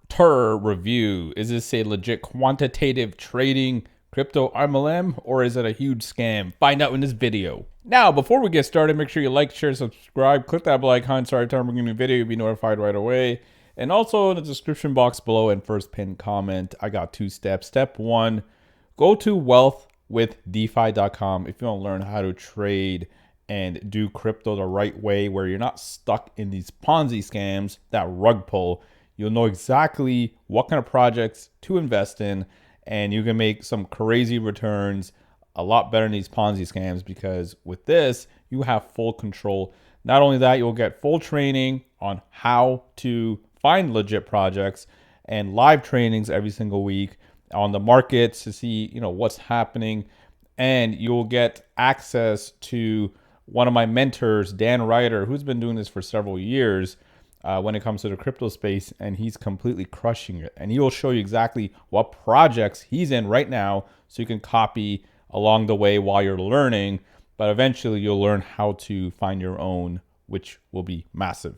TUR review. Is this a legit quantitative trading crypto MLM or is it a huge scam? Find out in this video. Now, before we get started, make sure you like, share, subscribe, click that bell icon so every time we get a new video, you'll be notified right away. And also in the description box below and first pinned comment, I got 2 steps. Step 1, go to wealthwithdefi.com if you want to learn how to trade and do crypto the right way, where you're not stuck in these Ponzi scams, that rug pull. You'll know exactly what kind of projects to invest in, and you can make some crazy returns a lot better than these Ponzi scams, because with this, you have full control. Not only that, you'll get full training on how to find legit projects and live trainings every single week on the markets to see, what's happening. And you'll get access to one of my mentors, Dan Ryder, who's been doing this for several years when it comes to the crypto space, and he's completely crushing it. And he will show you exactly what projects he's in right now so you can copy along the way while you're learning. But eventually you'll learn how to find your own, which will be massive.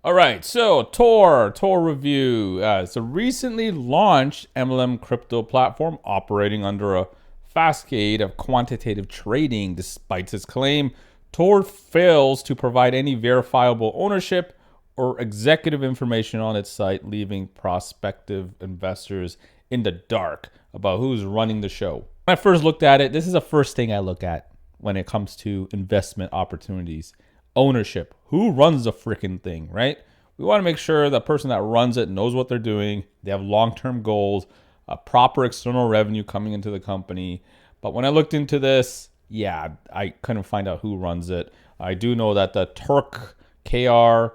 All right, so TUR review. It's a recently launched MLM crypto platform operating under a cascade of quantitative trading. Despite its claim, TUR fails to provide any verifiable ownership or executive information on its site, leaving prospective investors in the dark about who's running the show. When I first looked at it, this is the first thing I look at when it comes to investment opportunities. Ownership. Who runs the freaking thing, right? We want to make sure the person that runs it knows what they're doing. They have long-term goals, a proper external revenue coming into the company. But when I looked into this, I couldn't find out who runs it. I do know that the turkkr.com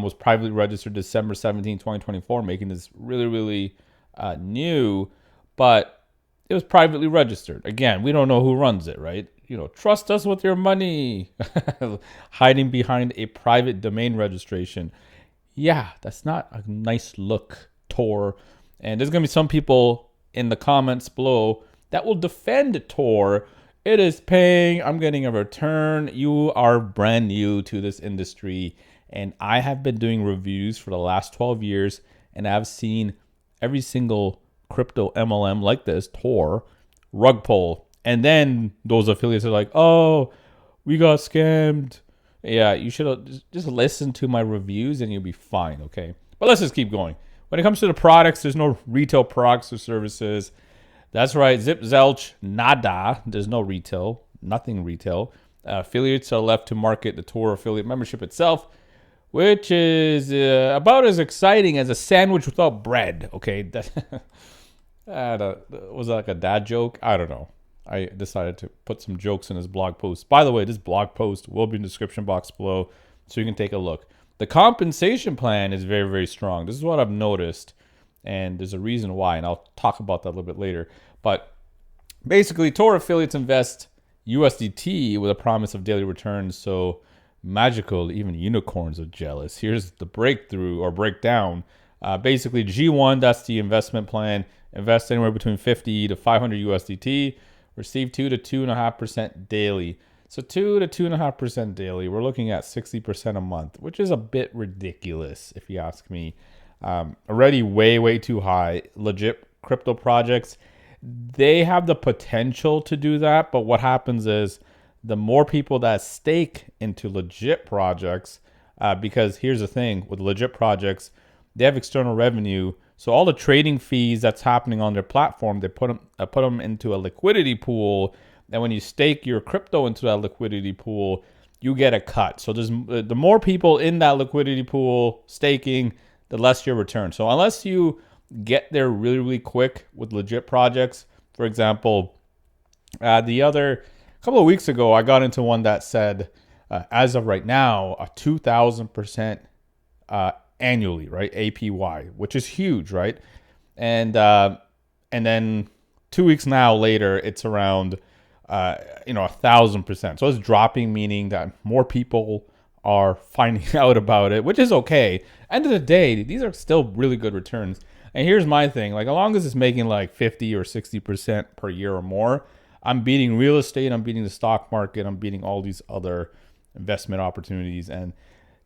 was privately registered December 17, 2024, making this really, really new. But it was privately registered. Again, we don't know who runs it, right? Trust us with your money. Hiding behind a private domain registration. Yeah, that's not a nice look, TUR. And there's going to be some people in the comments below that will defend TUR. It is paying. I'm getting a return. You are brand new to this industry. And I have been doing reviews for the last 12 years. And I've seen every single crypto MLM like this, TUR, rug pull. And then those affiliates are like, oh, we got scammed. Yeah, you should just listen to my reviews and you'll be fine, okay? But let's just keep going. When it comes to the products, there's no retail products or services. That's right, zip, zelch, nada. There's no retail, nothing retail. Affiliates are left to market the TUR affiliate membership itself, which is about as exciting as a sandwich without bread, okay? Was that like a dad joke? I don't know. I decided to put some jokes in this blog post. By the way, this blog post will be in the description box below so you can take a look. The compensation plan is very, very strong. This is what I've noticed, and there's a reason why, and I'll talk about that a little bit later. But basically, TUR affiliates invest USDT with a promise of daily returns, so magical, even unicorns are jealous. Here's the breakthrough or breakdown. Basically, G1, that's the investment plan. Invest anywhere between 50 to 500 USDT. Receive 2 to 2.5% daily. So 2 to 2.5% daily. We're looking at 60% a month, which is a bit ridiculous if you ask me. Already way, way too high. Legit crypto projects, they have the potential to do that. But what happens is the more people that stake into legit projects, because here's the thing with legit projects, they have external revenue. So all the trading fees that's happening on their platform, they put them into a liquidity pool. And when you stake your crypto into that liquidity pool, you get a cut. So there's the more people in that liquidity pool staking, the less your return. So unless you get there really, really quick with legit projects, for example, the other couple of weeks ago, I got into one that said, as of right now, a 2,000% annually, right? APY, which is huge, right? And then 2 weeks now later, it's around 1,000%. So it's dropping, meaning that more people are finding out about it, which is okay. End of the day, these are still really good returns. And here's my thing: like, as long as it's making like 50 or 60% per year or more, I'm beating real estate, I'm beating the stock market, I'm beating all these other investment opportunities. And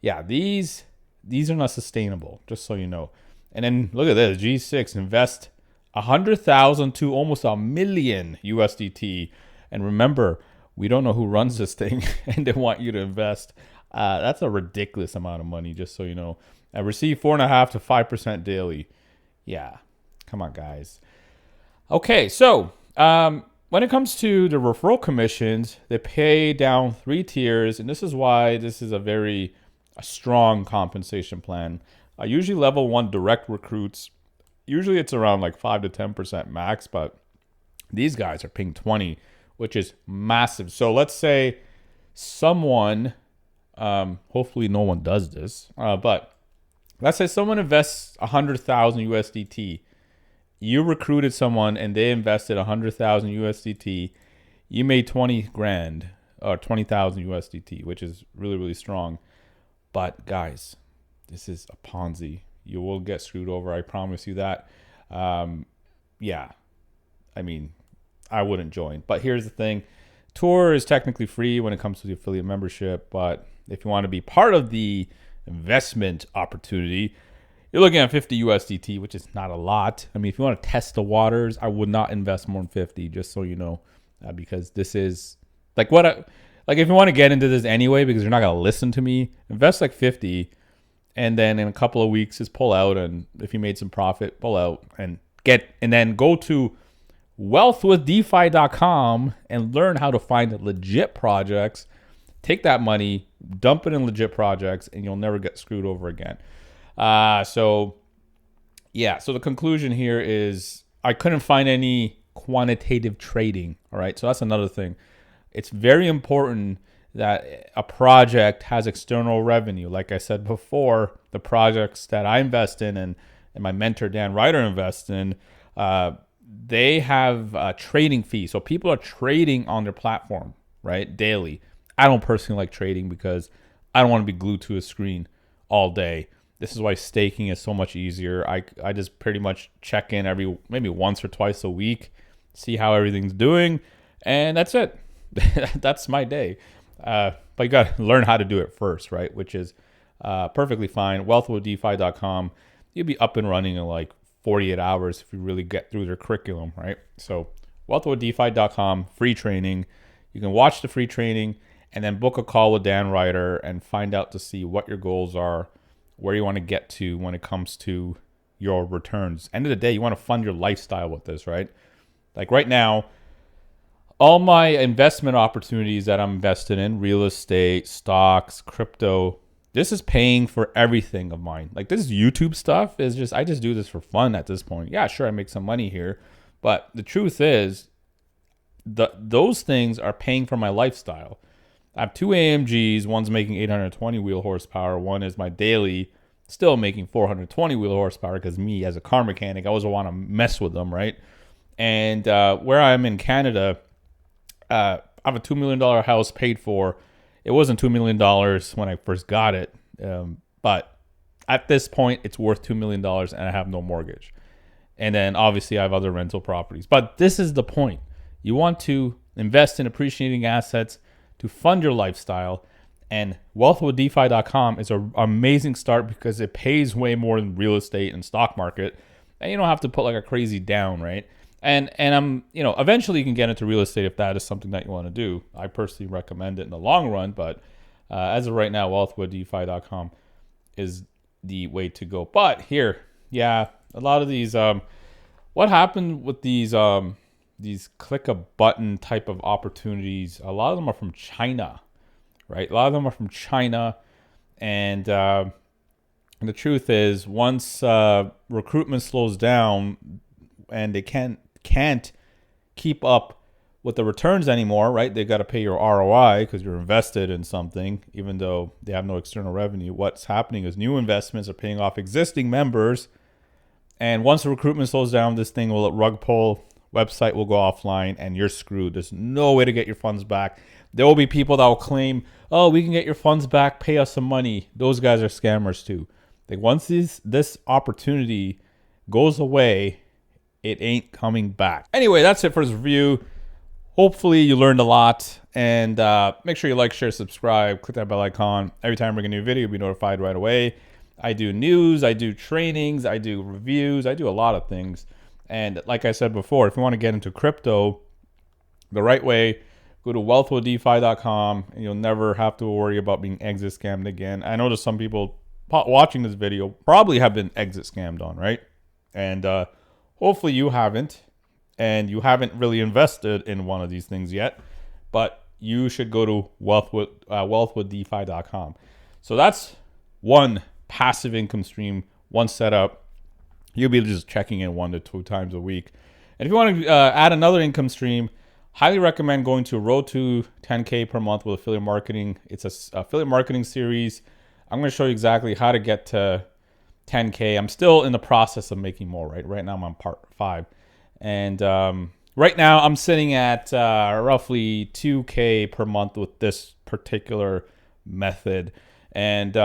yeah, these These are not sustainable, just so you know. And then look at this, G6 invest 100,000 to almost a million USDT. And remember, we don't know who runs this thing and they want you to invest. That's a ridiculous amount of money, just so you know. I receive 4.5 to 5% daily. Yeah, come on, guys. Okay, so when it comes to the referral commissions, they pay down 3 tiers, and this is why this is a strong compensation plan. Usually level 1 direct recruits, usually it's around like 5 to 10% max, but these guys are paying 20, which is massive. So let's say someone, hopefully no one does this, but let's say someone invests 100,000 USDT. You recruited someone and they invested 100,000 USDT. You made 20 grand or 20,000 USDT, which is really, really strong. But guys, this is a Ponzi. You will get screwed over. I promise you that. Yeah, I mean, I wouldn't join. But here's the thing. TUR is technically free when it comes to the affiliate membership. But if you want to be part of the investment opportunity, you're looking at 50 USDT, which is not a lot. I mean, if you want to test the waters, I would not invest more than 50, just so you know, because this is like if you want to get into this anyway, because you're not going to listen to me, invest like 50, and then in a couple of weeks, just pull out. And if you made some profit, pull out and then go to wealthwithdefi.com and learn how to find legit projects. Take that money, dump it in legit projects, and you'll never get screwed over again. So the conclusion here is I couldn't find any quantitative trading. All right. So that's another thing. It's very important that a project has external revenue. Like I said before, the projects that I invest in and my mentor, Dan Ryder, invests in, they have a trading fees. So people are trading on their platform, right? Daily. I don't personally like trading because I don't want to be glued to a screen all day. This is why staking is so much easier. I just pretty much check in maybe once or twice a week, see how everything's doing, and that's it. That's my day. But you got to learn how to do it first, right? Which is perfectly fine. Wealthwithdefi.com, you'll be up and running in like 48 hours if you really get through their curriculum, right? So wealthwithdefi.com, free training. You can watch the free training and then book a call with Dan Ryder and find out to see what your goals are, where you want to get to when it comes to your returns. End of the day, you want to fund your lifestyle with this, right? Like right now, all my investment opportunities that I'm invested in, real estate, stocks, crypto, this is paying for everything of mine. Like this YouTube stuff is just, I just do this for fun at this point. Yeah, sure, I make some money here. But the truth is, those things are paying for my lifestyle. I have 2 AMGs. One's making 820 wheel horsepower. One is my daily, still making 420 wheel horsepower because me as a car mechanic, I always want to mess with them, right? And where I'm in Canada, I have a $2 million house paid for. It wasn't $2 million when I first got it. But at this point, it's worth $2 million and I have no mortgage. And then obviously I have other rental properties. But this is the point. You want to invest in appreciating assets to fund your lifestyle. And wealthwithdefi.com is an amazing start because it pays way more than real estate and stock market. And you don't have to put like a crazy down, right? And I'm, eventually you can get into real estate if that is something that you want to do. I personally recommend it in the long run, but as of right now, wealthwithdefi.com is the way to go. But here, a lot of these, what happened with these click a button type of opportunities, a lot of them are from China, right? A lot of them are from China. And the truth is, once recruitment slows down and they can't keep up with the returns anymore, right? They got to pay your ROI because you're invested in something, even though they have no external revenue. What's happening is new investments are paying off existing members. And once the recruitment slows down, this thing will rug pull, website will go offline, and you're screwed. There's no way to get your funds back. There will be people that will claim, oh, we can get your funds back, pay us some money. Those guys are scammers too. Like once this opportunity goes away, it ain't coming back. Anyway, that's it for this review. Hopefully you learned a lot, and make sure you like, share, subscribe, click that bell icon. Every time we bring a new video, you'll be notified right away. I do news, I do trainings, I do reviews, I do a lot of things. And like I said before, if you want to get into crypto the right way, go to wealthwithdefi.com and you'll never have to worry about being exit scammed again. I know that some people watching this video probably have been exit scammed on, right? And hopefully you haven't, and you haven't really invested in one of these things yet, but you should go to wealthwithdefi.com. So that's one passive income stream, one setup. You'll be just checking in 1 to 2 times a week. And if you want to add another income stream, highly recommend going to Road to 10K per month with affiliate marketing. It's a affiliate marketing series. I'm going to show you exactly how to get to 10K. I'm still in the process of making more, right? Right now I'm on part 5. And right now I'm sitting at roughly 2K per month with this particular method. And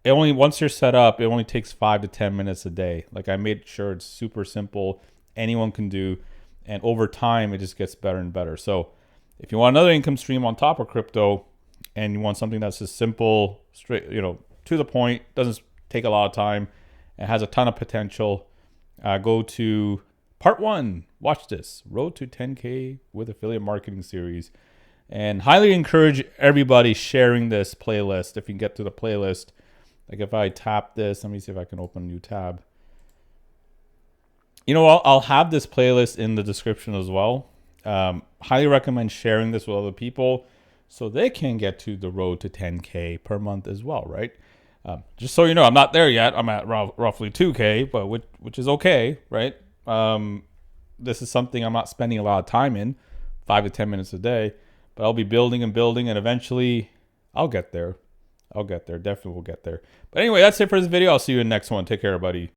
it only, once you're set up, it only takes 5 to 10 minutes a day. Like, I made sure it's super simple, anyone can do, and over time it just gets better and better. So if you want another income stream on top of crypto and you want something that's just simple, straight, to the point, doesn't take a lot of time, and has a ton of potential, go to part 1. Watch this, Road to 10K with affiliate marketing series. And highly encourage everybody sharing this playlist. If you can get to the playlist, like if I tap this, let me see if I can open a new tab. I'll have this playlist in the description as well. Highly recommend sharing this with other people so they can get to the road to 10K per month as well, right? Just so you know, I'm not there yet. I'm at roughly 2K, but which is okay, right? This is something I'm not spending a lot of time in, 5 to 10 minutes a day, but I'll be building and building, and eventually I'll get there. Definitely will get there. But anyway, that's it for this video. I'll see you in the next one. Take care, everybody.